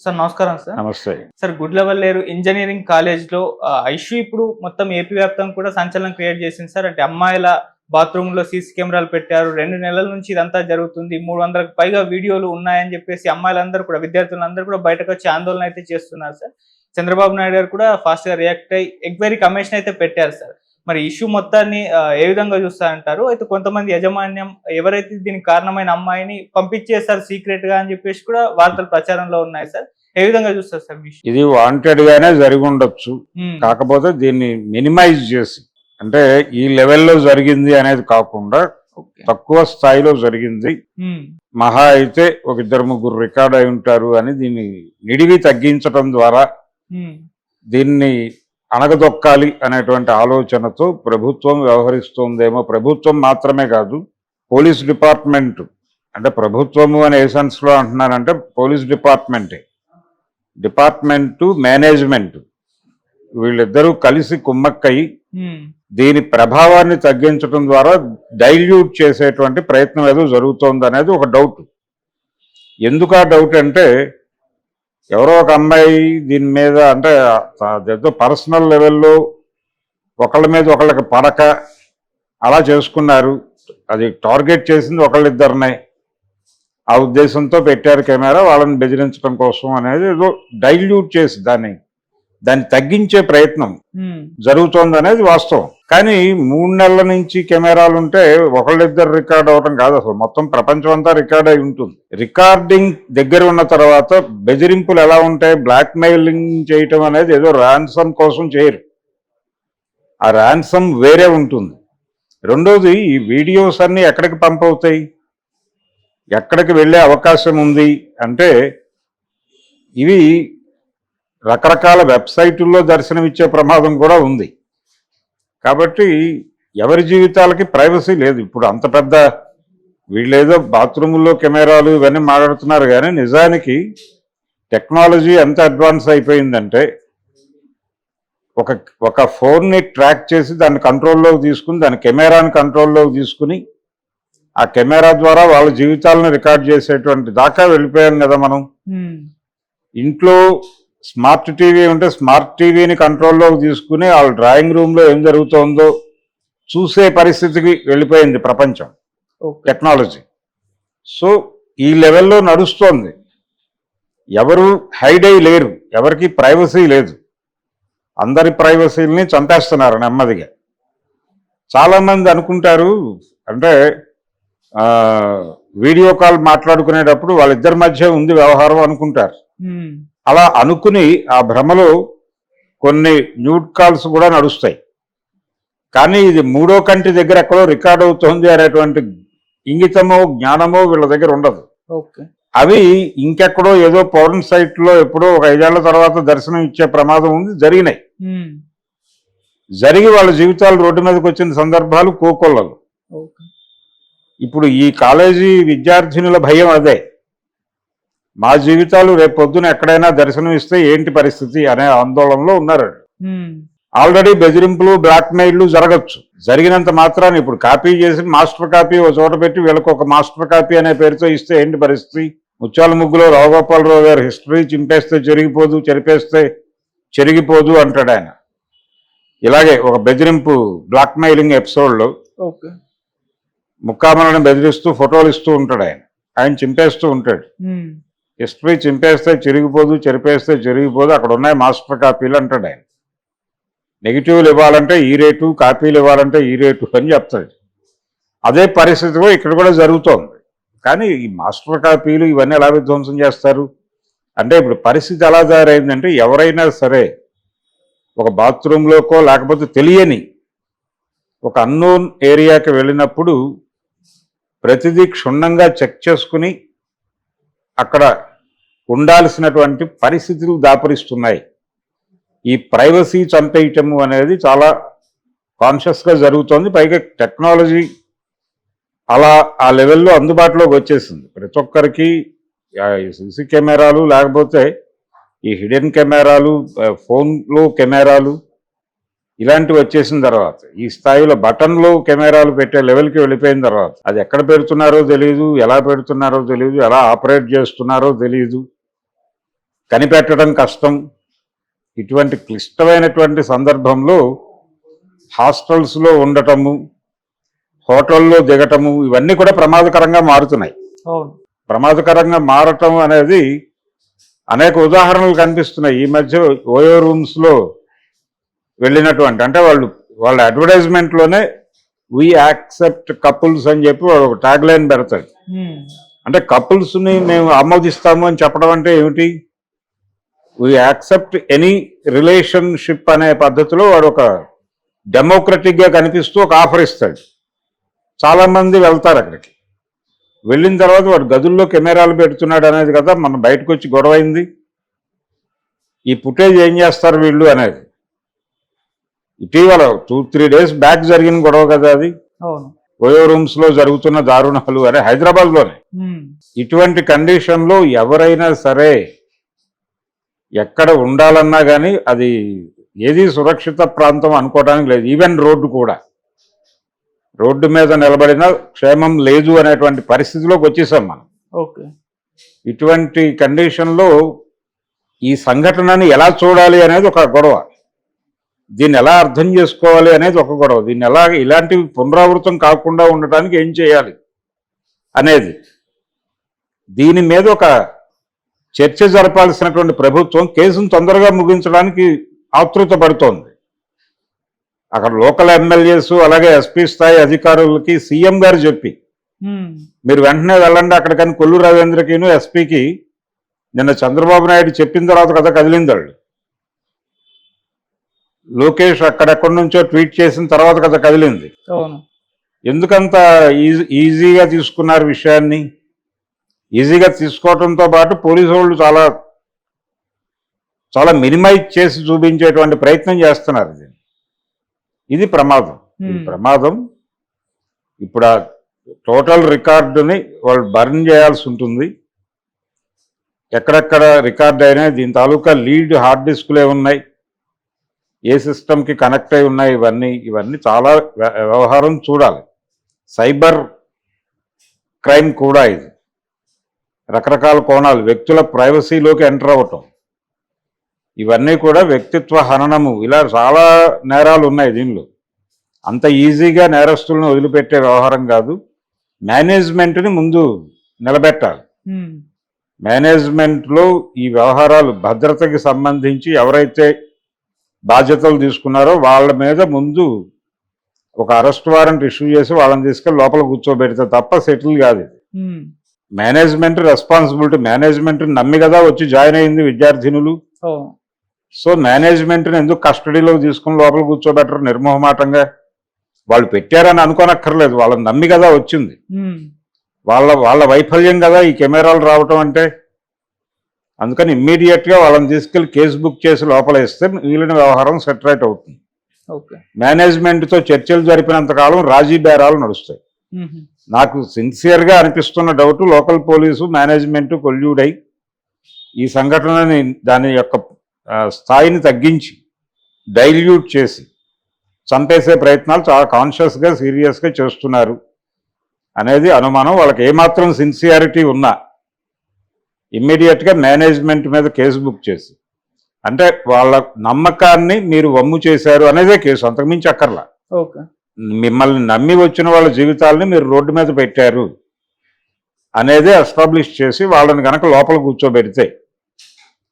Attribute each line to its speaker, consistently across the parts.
Speaker 1: Sir నమస్కారం sir.
Speaker 2: నమస్తే.
Speaker 1: Sir Gudlavalleru engineering కాలేజ్‌లో ఇష్యూ ఇప్పుడు మొత్తం ఏపీ వ్యాప్తంగా కూడా సంచలనం క్రియేట్ చేసింది సార్. అంటే అమ్మాయిల బాత్రూమ్‌లో సీసీ కెమెరాలు పెట్టారు. 2 నెలల నుంచి ఇదంతా జరుగుతుంది. 300కి పైగా వీడియోలు ఉన్నాయని చెప్పేసి అమ్మాయిలందరూ కూడా విద్యార్థులందరూ కూడా బయటకొచ్చి ఆందోళన అయితే చేస్తున్నారు సార్. చంద్రబాబు నాయుడు గారు కూడా ఫాస్ట్‌గా రియాక్ట్ అయ్యి ఎంక్వైరీ కమిషన్ అయితే పెట్టారు సార్. మరి ఇష్యూ మొత్తాన్ని ఏ విధంగా చూస్తారంటారు? అయితే కొంతమంది యాజమాన్యం ఎవరైతే దీనికి కారణమైన అమ్మాయిని పంపించేశారు సీక్రెట్‌గా అని చెప్పేసి కూడా వార్తలు ప్రచారంలో ఉన్నాయి సార్. ఏ విధంగా చూస్తారు సార్ మీ ఇష్యూ?
Speaker 2: ఇది వాంటెడ్ గానే జరిగి ఉండొచ్చు. కాకపోతే దీన్ని మినిమైజ్ చేసి, అంటే ఈ లెవెల్లో జరిగింది అనేది కాకుండా తక్కువ స్థాయిలో జరిగింది, మహా అయితే ఒక 2-3 రికార్డ్ అయి ఉంటారు అని దీన్ని నిడివి తగ్గించడం ద్వారా దీన్ని అణగదొక్కాలి అనేటువంటి ఆలోచనతో ప్రభుత్వం వ్యవహరిస్తుందేమో. ప్రభుత్వం మాత్రమే కాదు, పోలీస్ డిపార్ట్మెంట్, అంటే ప్రభుత్వము అనే ఏ సెన్స్లో అంటున్నానంటే పోలీస్ డిపార్ట్మెంటు మేనేజ్మెంట్ వీళ్ళిద్దరూ కలిసి కుమ్మక్కయి దీని ప్రభావాన్ని తగ్గించడం ద్వారా డైల్యూట్ చేసేటువంటి ప్రయత్నం ఏదో జరుగుతోంది అనేది ఒక డౌట్. ఎందుకు ఆ డౌట్ అంటే, ఎవరో ఒక అమ్మాయి దీని మీద, అంటే ఏదో పర్సనల్ లెవెల్లో ఒకళ్ళ మీద ఒకళ్ళకి పడక అలా చేసుకున్నారు. అది టార్గెట్ చేసింది ఒకళ్ళిద్దరినే. ఆ ఉద్దేశంతో పెట్టారు కెమెరా, వాళ్ళని బెదిరించడం కోసం అనేది ఏదో డైల్యూట్ చేసి దాన్ని తగ్గించే ప్రయత్నం జరుగుతోంది అనేది వాస్తవం. కానీ 3 నెలల నుంచి కెమెరాలు ఉంటే ఒకళ్ళిద్దరు రికార్డ్ అవడం కాదు, అసలు మొత్తం ప్రపంచం అంతా రికార్డ్ అయి ఉంటుంది. రికార్డింగ్ దగ్గర ఉన్న తర్వాత బెదిరింపులు ఎలా ఉంటాయి, బ్లాక్ మెయిలింగ్ చేయటం అనేది ఏదో ర్యాన్సమ్ కోసం చేయరు, ఆ ర్యాన్సమ్ వేరే ఉంటుంది. రెండోది, ఈ వీడియోస్ అన్నీ ఎక్కడికి పంపవుతాయి, ఎక్కడికి వెళ్ళే అవకాశం ఉంది అంటే, ఇవి రకరకాల వెబ్సైటుల్లో దర్శనమిచ్చే ప్రమాదం కూడా ఉంది. కాబట్టి ఎవరి జీవితాలకి ప్రైవసీ లేదు. ఇప్పుడు అంత పెద్ద వీళ్ళేదో బాత్రూముల్లో కెమెరాలు ఇవన్నీ మాట్లాడుతున్నారు, కానీ నిజానికి టెక్నాలజీ ఎంత అడ్వాన్స్ అయిపోయిందంటే, ఒక ఫోన్ని ట్రాక్ చేసి దాన్ని కంట్రోల్లోకి తీసుకుని, దాని కెమెరాని కంట్రోల్లోకి తీసుకుని ఆ కెమెరా ద్వారా వాళ్ళ జీవితాలను రికార్డ్ చేసేటువంటి దాకా వెళ్ళిపోయాం కదా మనం. ఇంట్లో స్మార్ట్ టీవీ ఉంటే స్మార్ట్ టీవీని కంట్రోల్లోకి తీసుకుని వాళ్ళ డ్రాయింగ్ రూమ్లో ఏం జరుగుతోందో చూసే పరిస్థితికి వెళ్ళిపోయింది ప్రపంచం, టెక్నాలజీ. సో ఈ లెవెల్లో నడుస్తోంది. ఎవరు హైడ్ అయి లేరు, ఎవరికి ప్రైవసీ లేదు. అందరి ప్రైవసీలని చంపేస్తున్నారు నెమ్మదిగా. చాలామంది అనుకుంటారు, అంటే వీడియో కాల్ మాట్లాడుకునేటప్పుడు వాళ్ళిద్దరి మధ్య ఉంది వ్యవహారం అనుకుంటారు. అలా అనుకుని ఆ భ్రమలో కొన్ని న్యూడ్ కాల్స్ కూడా నడుస్తాయి. కానీ ఇది మూడో కంటి దగ్గర ఎక్కడో రికార్డ్ అవుతుంది అనేటువంటి ఇంగితమో జ్ఞానమో వీళ్ళ దగ్గర ఉండదు. అవి ఇంకెక్కడో ఏదో పౌర్ణ సైట్లో ఎప్పుడో ఒక 5 ఏళ్ల తర్వాత దర్శనం ఇచ్చే ప్రమాదం ఉంది, జరిగినాయి. జరిగి వాళ్ళ జీవితాలు రోడ్డు మీదకి వచ్చిన సందర్భాలు కోకొల్లలు. ఇప్పుడు ఈ కాలేజీ విద్యార్థినుల భయం అదే, మా జీవితాలు రేపు పొద్దున ఎక్కడైనా దర్శనం ఇస్తే ఏంటి పరిస్థితి అనే ఆందోళనలో ఉన్నారు. ఆల్రెడీ బెదిరింపులు, బ్లాక్ మెయిల్లు జరగచ్చు. జరిగినంత మాత్రాన్ని ఇప్పుడు కాపీ చేసి మాస్టర్ కాపీ ఒక చోట పెట్టి వీళ్ళకి ఒక మాస్టర్ కాపీ అనే పేరుతో ఇస్తే ఏంటి పరిస్థితి? ముత్యాల ముగ్గులో రావుగోపాలరావు గారు హిస్టరీ చింపేస్తే చెరిగిపోదు, చెరిపేస్తే చెరిగిపోదు అంటాడు ఆయన. ఇలాగే ఒక బెదిరింపు బ్లాక్ మెయిలింగ్ ఎపిసోడ్లో ముక్కామలను బెదిరిస్తూ ఫోటోలు ఇస్తూ ఉంటాడు ఆయన చింపేస్తూ ఉంటాడు. హిస్టరీ చింపేస్తే చెరిగిపోదు, చెరిపేస్తే చెరిగిపోదు, అక్కడ ఉన్నాయి మాస్టర్ కాపీలు అంటాడు ఆయన. నెగిటివ్లు ఇవ్వాలంటే ఈ రేటు, కాపీలు ఇవ్వాలంటే ఈ రేటు అని చెప్తాడు. అదే పరిస్థితిలో ఇక్కడ కూడా జరుగుతోంది. కానీ ఈ మాస్టర్ కాపీలు ఇవన్నీ ఎలా విధ్వంసం చేస్తారు అంటే, ఇప్పుడు పరిస్థితి ఎలా తయారైందంటే, ఎవరైనా సరే ఒక బాత్రూంలోకో లేకపోతే తెలియని ఒక అన్నోన్ ఏరియాకి వెళ్ళినప్పుడు ప్రతిదీ క్షుణ్ణంగా చెక్ చేసుకుని అక్కడ ఉండాల్సినటువంటి పరిస్థితులు దాపురిస్తున్నాయి. ఈ ప్రైవసీ చంపేయటము అనేది చాలా కాన్షియస్గా జరుగుతోంది. పైగా టెక్నాలజీ అలా ఆ లెవెల్లో అందుబాటులోకి వచ్చేసింది. ప్రతి ఒక్కరికి సీసీ కెమెరాలు, లేకపోతే ఈ హిడెన్ కెమెరాలు, ఫోన్లో కెమెరాలు ఇలాంటివి వచ్చేసిన తర్వాత, ఈ స్థాయిలో బటన్లో కెమెరాలు పెట్టే లెవెల్కి వెళ్ళిపోయిన తర్వాత, అది ఎక్కడ పెడుతున్నారో తెలియదు, ఎలా పెడుతున్నారో తెలియదు, ఎలా ఆపరేట్ చేస్తున్నారో తెలియదు. కనిపెట్టడం కష్టం. ఇటువంటి క్లిష్టమైనటువంటి సందర్భంలో హాస్టల్స్లో ఉండటము, హోటల్లో దిగటము, ఇవన్నీ కూడా ప్రమాదకరంగా మారుతున్నాయి.
Speaker 1: అవును.
Speaker 2: ప్రమాదకరంగా మారటం అనేది అనేక ఉదాహరణలు కనిపిస్తున్నాయి. ఈ మధ్య ఓయో రూమ్స్లో వెళ్ళినటువంటి, అంటే వాళ్ళ అడ్వర్టైజ్మెంట్లోనే వీ యాక్సెప్ట్ కపుల్స్ అని చెప్పి వాడు ఒక ట్యాగ్ లైన్ పెడతాడు. అంటే కపుల్స్ని మేము ఆమోదిస్తాము అని చెప్పడం అంటే ఏమిటి? వీ యాక్సెప్ట్ ఎనీ రిలేషన్షిప్ అనే పద్ధతిలో వాడు ఒక డెమోక్రటిక్గా కనిపిస్తూ ఒక ఆఫర్ ఇస్తాడు. చాలామంది వెళ్తారు అక్కడికి. వెళ్ళిన తర్వాత వాడు గదుల్లో కెమెరాలు పెడుతున్నాడు అనేది కదా మనం బయటకు వచ్చి గొడవైంది. ఈ ఫుటేజ్ ఏం చేస్తారు వీళ్ళు అనేది ఇటీవల 2-3 days బ్యాక్ జరిగిన గొడవ కదా అది. ఓయో రూమ్స్లో జరుగుతున్న దారుణాలు అనే హైదరాబాద్లోనే. ఇటువంటి కండిషన్లో ఎవరైనా సరే ఎక్కడ ఉండాలన్నా కానీ అది ఏది సురక్షిత ప్రాంతం అనుకోవడానికి లేదు. ఈవెన్ రోడ్డు మీద నిలబడిన క్షేమం లేదు అనేటువంటి పరిస్థితిలోకి వచ్చేసాం మనం. ఇటువంటి కండిషన్లో ఈ సంఘటనని ఎలా చూడాలి అనేది ఒక గొడవ, దీన్ని ఎలా అర్థం చేసుకోవాలి అనేది ఒక గొడవ, దీన్ని ఎలా ఇలాంటివి పునరావృతం కాకుండా ఉండటానికి ఏం చేయాలి అనేది, దీని మీద ఒక చర్చ జరపాల్సినటువంటి ప్రభుత్వం కేసును తొందరగా ముగించడానికి ఆతృత పడుతోంది. అక్కడ లోకల్ ఎమ్మెల్యేస్ అలాగే ఎస్పీ స్థాయి అధికారులకి సీఎం గారు చెప్పి మీరు వెంటనే వెళ్ళండి అక్కడికని కొల్లు రవీంద్రకిను ఎస్పీకి నిన్న చంద్రబాబు నాయుడు చెప్పిన తర్వాత కదా కదిలిందాళ్ళు. లోకేష్ అక్కడెక్కడి నుంచో ట్వీట్ చేసిన తర్వాత కదా కదిలింది. ఎందుకంత ఈజీగా తీసుకున్నారు విషయాన్ని? ఈజీగా తీసుకోవడంతో పాటు పోలీసు వాళ్ళు చాలా చాలా మినిమైజ్ చేసి చూపించేటువంటి ప్రయత్నం చేస్తున్నారు. ఇది ప్రమాదం. ఇప్పుడు ఆ టోటల్ రికార్డుని వాళ్ళు బర్న్ చేయాల్సి ఉంటుంది. ఎక్కడెక్కడ రికార్డ్ అయినా దీని తాలూకా లీడ్ హార్డ్ డిస్క్లే ఉన్నాయి, ఏ సిస్టమ్కి కనెక్ట్ అయి ఉన్నాయి, ఇవన్నీ చాలా వ్యవహారం చూడాలి. సైబర్ క్రైమ్ కూడా ఇది. రకరకాల కోణాలు, వ్యక్తుల ప్రైవసీలోకి ఎంటర్ అవ్వటం, ఇవన్నీ కూడా వ్యక్తిత్వ హననము, ఇలా చాలా నేరాలు ఉన్నాయి దీనిలో. అంత ఈజీగా నేరస్తులను వదిలిపెట్టే వ్యవహారం కాదు. మేనేజ్మెంట్ని ముందు నిలబెట్టాలి. మేనేజ్మెంట్లో ఈ వ్యవహారాలు భద్రతకి సంబంధించి ఎవరైతే బాధ్యతలు తీసుకున్నారో వాళ్ళ మీద ముందు ఒక అరెస్ట్ వారెంట్ ఇష్యూ చేసి వాళ్ళని తీసుకెళ్ళి లోపల కూర్చోబెడితే తప్ప సెటిల్ కాదు ఇది. Management responsibility. మేనేజ్మెంట్ నమ్మి కదా వచ్చి జాయిన్ అయింది విద్యార్థినులు. సో మేనేజ్మెంట్ని ఎందుకు కస్టడీలో తీసుకుని లోపల కూర్చోబెట్టరు నిర్మోహమాటంగా? వాళ్ళు పెట్టారని అనుకోనక్కర్లేదు, వాళ్ళని నమ్మి కదా వచ్చింది. వాళ్ళ వైఫల్యం కదా ఈ కెమెరాలు రావటం అంటే. అందుకని ఇమ్మీడియట్గా వాళ్ళని తీసుకెళ్లి కేసు బుక్ చేసి లోపల ఇస్తే మిగిలిన వ్యవహారం సెటరేట్ అవుతుంది. మేనేజ్మెంట్తో చర్చలు జరిపినంతకాలం రాజీ బేరాలు నడుస్తాయి. నాకు సిన్సియర్గా అనిపిస్తున్న డౌట్, లోకల్ పోలీసు మేనేజ్మెంట్ కొల్యూడై ఈ సంఘటనని దాని యొక్క స్థాయిని తగ్గించి డైల్యూట్ చేసి చంపేసే ప్రయత్నాలు చాలా కాన్షియస్గా సీరియస్గా చేస్తున్నారు అనేది అనుమానం. వాళ్ళకి ఏమాత్రం సిన్సియారిటీ ఉన్నా ఇమ్మీడియట్గా మేనేజ్మెంట్ మీద కేసు బుక్ చేసి, అంటే వాళ్ళ నమ్మకాన్ని మీరు వమ్ము చేశారు అనేదే కేసు, అంతకుమించి అక్కర్లా. మిమ్మల్ని నమ్మి వచ్చిన వాళ్ళ జీవితాలని మీరు రోడ్డు మీద పెట్టారు అనేదే ఎస్టాబ్లిష్ చేసి వాళ్ళని కనుక లోపల కూర్చోబెడితే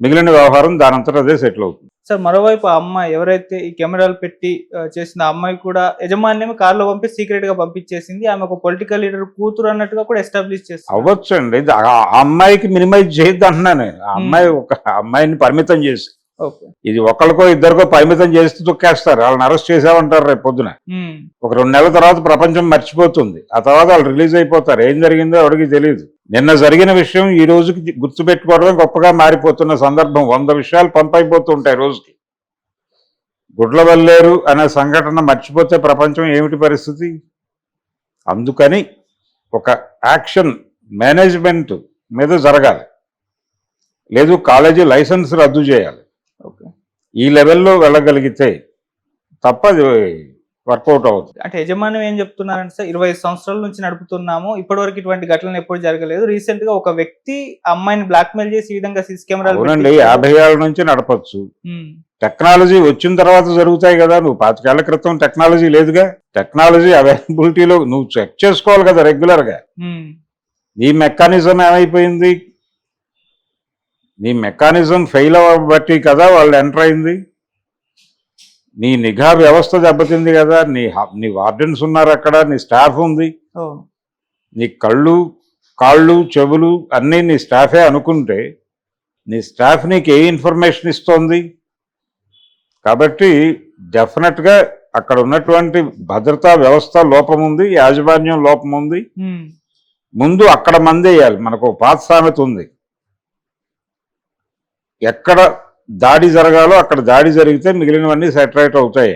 Speaker 2: మిగిలిన వ్యవహారం దానంతట అదే సెటిల్ అవుతుంది.
Speaker 1: సార్, మరోవైపు ఆ అమ్మాయి ఎవరైతే ఈ కెమెరాలు పెట్టి చేసిన అమ్మాయి కూడా యజమాన్యం కారులో పంపి సీక్రెట్ గా పంపించేసింది. ఆమె ఒక పొలిటికల్ లీడర్ కూతురు అన్నట్టుగా కూడా ఎస్టాబ్లిష్ చేస్తుంది.
Speaker 2: అవ్వచ్చు అండి, ఆ అమ్మాయికి మినిమైజ్ చేయొద్దు అంటున్నాను. ఆ అమ్మాయిని పరిమితం చేసి, ఇది ఒకరికో ఇద్దరికో పరిమితం చేస్తూ తొక్కేస్తారు. వాళ్ళని అరెస్ట్ చేసామంటారు రేపు పొద్దున. ఒక 2 నెలల తర్వాత ప్రపంచం మర్చిపోతుంది. ఆ తర్వాత వాళ్ళు రిలీజ్ అయిపోతారు. ఏం జరిగిందో ఎవరికి తెలియదు. నిన్న జరిగిన విషయం ఈ రోజుకి గుర్తుపెట్టుకోవడమే గొప్పగా మారిపోతున్న సందర్భం. 100 విషయాలు పంపైపోతుంటాయి రోజుకి. గుడ్లవల్లేరు అనే సంఘటన మర్చిపోతే ప్రపంచం ఏమిటి పరిస్థితి? అందుకని ఒక యాక్షన్ మేనేజ్మెంట్ మీద జరగాలి. లేదు కాలేజీ లైసెన్స్ రద్దు చేయాలి. ఈ లెవెల్లో వెళ్ళగలిగితే తప్ప వర్కౌట్ అవుతుంది.
Speaker 1: అంటే యజమాని ఏం చెప్తున్నారంటే సార్ 25 సంవత్సరాల నుంచి నడుపుతున్నాము, ఇప్పటివరకు ఇటువంటి ఘటనలు ఎప్పుడు జరగలేదు. రీసెంట్ గా ఒక వ్యక్తి అమ్మాయిని బ్లాక్మెయిల్ చేసి ఈ విధంగా సీసీ కెమెరాలు
Speaker 2: అవునండి, 50 ఏళ్ళ నుంచి నడపచ్చు.
Speaker 1: ఉమ్,
Speaker 2: టెక్నాలజీ వచ్చిన తర్వాత జరుగుతాయి కదా. నువ్వు 25 ఏళ్ల క్రితం టెక్నాలజీ లేదుగా. టెక్నాలజీ అవైలబిలిటీలో నువ్వు చెక్ చేసుకోవాలి కదా రెగ్యులర్ గా.
Speaker 1: ఉమ్,
Speaker 2: నీ మెకానిజం ఏమైపోయింది? నీ మెకానిజం ఫెయిల్ అవ్వబట్టి కదా వాళ్ళు ఎంటర్ అయింది. నీ నిఘా వ్యవస్థ దెబ్బతింది కదా. నీ వార్డెన్స్ ఉన్నారు అక్కడ, నీ స్టాఫ్ ఉంది,
Speaker 1: ఓ,
Speaker 2: నీ కళ్ళు కాళ్ళు చెవులు అన్నీ నీ స్టాఫే అనుకుంటే నీ స్టాఫ్ నీకు ఏ ఇన్ఫర్మేషన్ ఇస్తోంది? కాబట్టి డెఫినెట్గా అక్కడ ఉన్నటువంటి భద్రతా వ్యవస్థ లోపం ఉంది, యాజమాన్యం లోపం ఉంది.
Speaker 1: ఉమ్,
Speaker 2: ముందు అక్కడ మందేయాలి. మనకు పాత సామెత ఉంది, ఎక్కడ దాడి జరగాలో అక్కడ దాడి జరిగితే మిగిలినవన్నీ సెటరేట్ అవుతాయి.